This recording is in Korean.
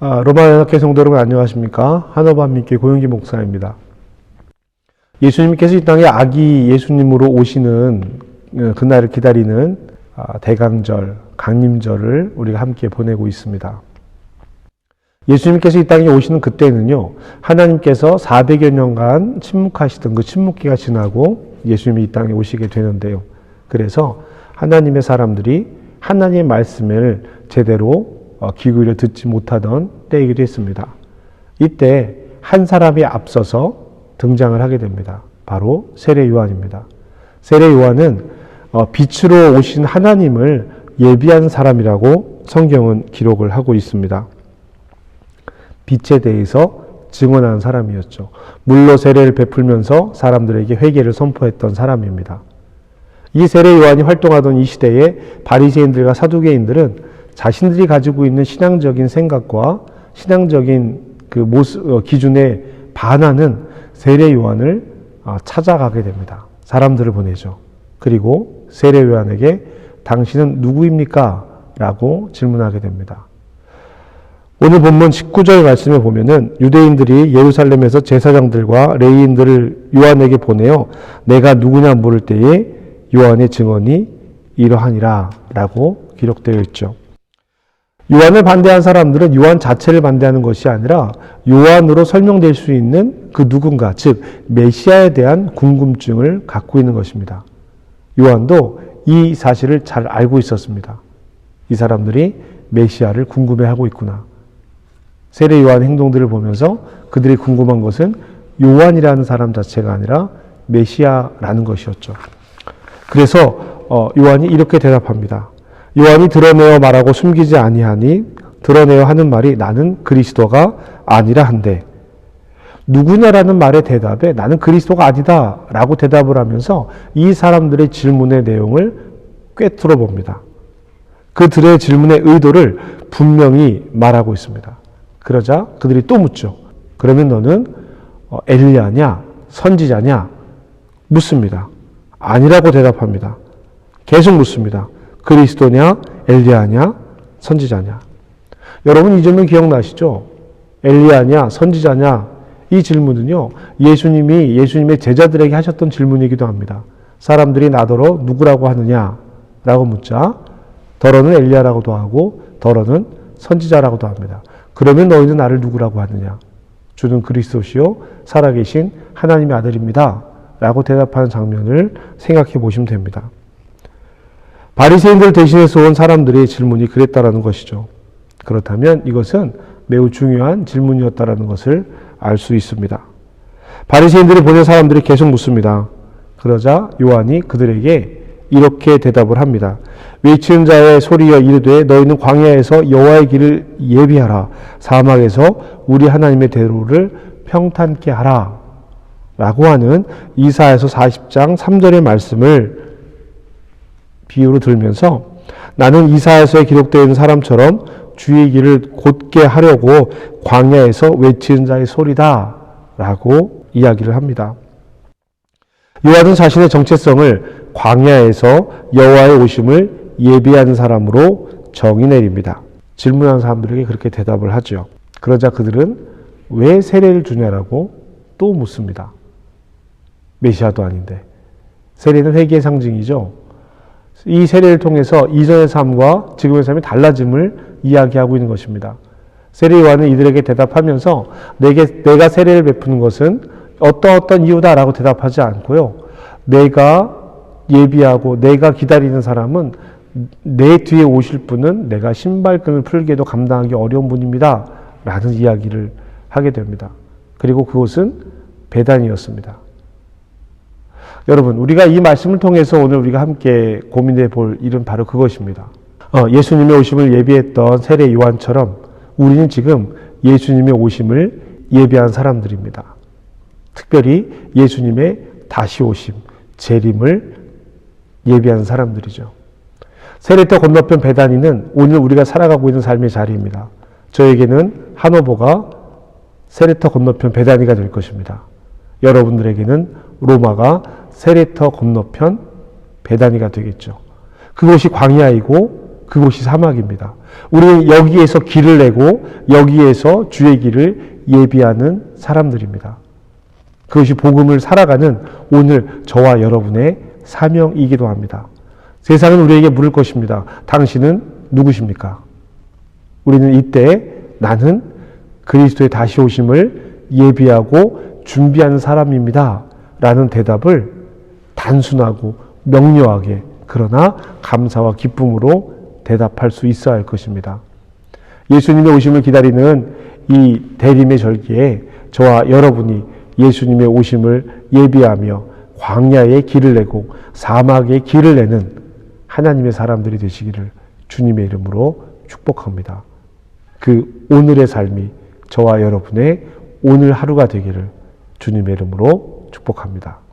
로마연합회 성도 여러분 안녕하십니까? 한어반민교회 고영기 목사입니다. 예수님께서 이 땅에 아기 예수님으로 오시는 그날을 기다리는 대강절, 강림절을 우리가 함께 보내고 있습니다. 예수님께서 이 땅에 오시는 그때는요, 하나님께서 400여 년간 침묵하시던 그 침묵기가 지나고 예수님이 이 땅에 오시게 되는데요. 그래서 하나님의 사람들이 하나님의 말씀을 제대로 귀 기울여 듣지 못하던 때이기도 했습니다. 이때 한 사람이 앞서서 등장을 하게 됩니다. 바로 세례 요한입니다. 세례 요한은 빛으로 오신 하나님을 예비한 사람이라고 성경은 기록을 하고 있습니다. 빛에 대해서 증언하는 사람이었죠. 물로 세례를 베풀면서 사람들에게 회개를 선포했던 사람입니다. 이 세례 요한이 활동하던 이 시대에 바리새인들과 사두개인들은 자신들이 가지고 있는 신앙적인 생각과 신앙적인 그 기준에 반하는 세례 요한을 찾아가게 됩니다. 사람들을 보내죠. 그리고 세례 요한에게 당신은 누구입니까? 라고 질문하게 됩니다. 오늘 본문 19절 말씀에 보면은 유대인들이 예루살렘에서 제사장들과 레위인들을 요한에게 보내어 내가 누구냐 물을 때에 요한의 증언이 이러하니라 라고 기록되어 있죠. 요한을 반대한 사람들은 요한 자체를 반대하는 것이 아니라 요한으로 설명될 수 있는 그 누군가, 즉 메시아에 대한 궁금증을 갖고 있는 것입니다. 요한도 이 사실을 잘 알고 있었습니다. 이 사람들이 메시아를 궁금해하고 있구나. 세례 요한 행동들을 보면서 그들이 궁금한 것은 요한이라는 사람 자체가 아니라 메시아라는 것이었죠. 그래서 요한이 이렇게 대답합니다. 요한이 드러내어 말하고 숨기지 아니하니 드러내어 하는 말이 나는 그리스도가 아니라 한데, 누구냐라는 말의 대답에 나는 그리스도가 아니다 라고 대답을 하면서 이 사람들의 질문의 내용을 꿰뚫어 봅니다. 그들의 질문의 의도를 분명히 말하고 있습니다. 그러자 그들이 또 묻죠. 그러면 너는 엘리야냐 선지자냐 묻습니다. 아니라고 대답합니다. 계속 묻습니다. 그리스도냐 엘리야냐 선지자냐. 여러분 이 질문 기억나시죠? 엘리야냐 선지자냐 이 질문은요, 예수님이 예수님의 제자들에게 하셨던 질문이기도 합니다. 사람들이 나더러 누구라고 하느냐라고 묻자 더러는 엘리야라고도 하고 더러는 선지자라고도 합니다. 그러면 너희는 나를 누구라고 하느냐? 주는 그리스도시요 살아계신 하나님의 아들입니다 라고 대답하는 장면을 생각해 보시면 됩니다. 바리새인들 대신해서 온 사람들의 질문이 그랬다라는 것이죠. 그렇다면 이것은 매우 중요한 질문이었다라는 것을 알 수 있습니다. 바리새인들이 보낸 사람들이 계속 묻습니다. 그러자 요한이 그들에게 이렇게 대답을 합니다. 외치는 자의 소리여 이르되 너희는 광야에서 여호와의 길을 예비하라. 사막에서 우리 하나님의 대로를 평탄케 하라. 라고 하는 이사야서 40장 3절의 말씀을 비유로 들면서 나는 이사야서에 기록되어 있는 사람처럼 주의 길을 곧게 하려고 광야에서 외치는 자의 소리다 라고 이야기를 합니다. 요한은 자신의 정체성을 광야에서 여호와의 오심을 예비하는 사람으로 정의 내립니다. 질문한 사람들에게 그렇게 대답을 하죠. 그러자 그들은 왜 세례를 주냐라고 또 묻습니다. 메시아도 아닌데. 세례는 회개의 상징이죠. 이 세례를 통해서 이전의 삶과 지금의 삶이 달라짐을 이야기하고 있는 것입니다. 세례 요한은 이들에게 대답하면서 내가 세례를 베푸는 것은 어떤 이유다라고 대답하지 않고요. 내가 예비하고 내가 기다리는 사람은 내 뒤에 오실 분은 내가 신발끈을 풀기에도 감당하기 어려운 분입니다 라는 이야기를 하게 됩니다. 그리고 그것은 베단이었습니다. 여러분, 우리가 이 말씀을 통해서 오늘 우리가 함께 고민해 볼 일은 바로 그것입니다. 예수님의 오심을 예비했던 세례 요한처럼 우리는 지금 예수님의 오심을 예비한 사람들입니다. 특별히 예수님의 다시 오심, 재림을 예비한 사람들이죠. 세례터 건너편 베다니는 오늘 우리가 살아가고 있는 삶의 자리입니다. 저에게는 한오보가 세례터 건너편 베다니가 될 것입니다. 여러분들에게는 로마가 세례터 건너편 베다니가 되겠죠. 그것이 광야이고 그곳이 사막입니다. 우리는 여기에서 길을 내고 여기에서 주의 길을 예비하는 사람들입니다. 그것이 복음을 살아가는 오늘 저와 여러분의 사명이기도 합니다. 세상은 우리에게 물을 것입니다. 당신은 누구십니까? 우리는 이때 나는 그리스도의 다시 오심을 예비하고 준비하는 사람입니다. 라는 대답을 단순하고 명료하게 그러나 감사와 기쁨으로 대답할 수 있어야 할 것입니다. 예수님의 오심을 기다리는 이 대림의 절기에 저와 여러분이 예수님의 오심을 예비하며 광야의 길을 내고 사막의 길을 내는 하나님의 사람들이 되시기를 주님의 이름으로 축복합니다. 그 오늘의 삶이 저와 여러분의 오늘 하루가 되기를 주님의 이름으로 축복합니다.